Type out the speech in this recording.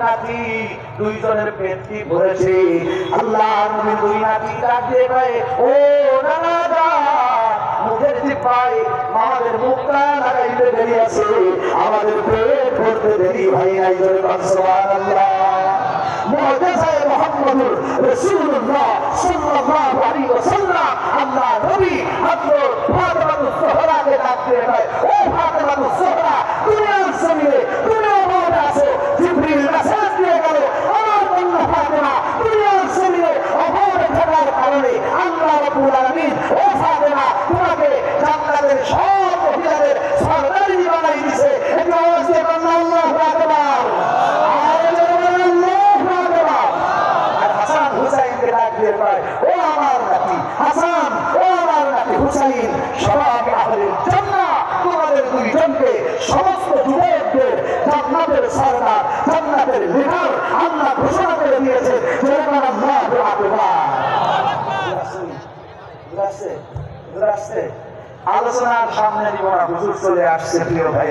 নাতি, দুইজনের পেটটি ভরেছে। আল্লাহ নবী দুই নাতি ডাক দিয়ে কয়, ও নানা, মুখের জিহ্বায় আমাদের মুখটা লাগাইতে দেরি আছে, আমাদের পেট ভরতে দেরি ভাই নাই। সুবহানাল্লাহ। মুআজ্জিজায়ে মুহাম্মদুর রাসূলুল্লাহ সাল্লাল্লাহু আলাইহি ওয়াসাল্লাম আল্লাহ নবী হযরত ফাতেমাতুজ জোহরাকে ডাক দিয়ে কয়, ও ফাতেমাতুজ জোহরা, দুনিয়ার জমিনে তুমি অমর আছো, জিবরিল মেসেজ দিয়ে গেল আমার কন্যা ফাতেমা দুনিয়ার জমিনে অমর থাকার কারণে আল্লাহ রাব্বুল আলামিন ও ফাতেমা তোমাকে জান্নাতের সব মহিলাদের সরদারি বানাই দিয়েছে। একটু আওয়াজ দিয়ে বলুন আল্লাহু আকবার। ও আমার নাতি হাসান, ও আমার নাতি হুসাইন, সবাই আহলে জান্নাহ, তোমাদের দুইজনকে সমস্ত যুবকদের জান্নাতের সরদার, জান্নাতের লিডার আল্লাহ ঘোষণা করে দিয়েছে। আল্লাহু আকবার। আলোচনার সামনে নিব না, হুজুর চলে আসছে প্রিয় ভাই।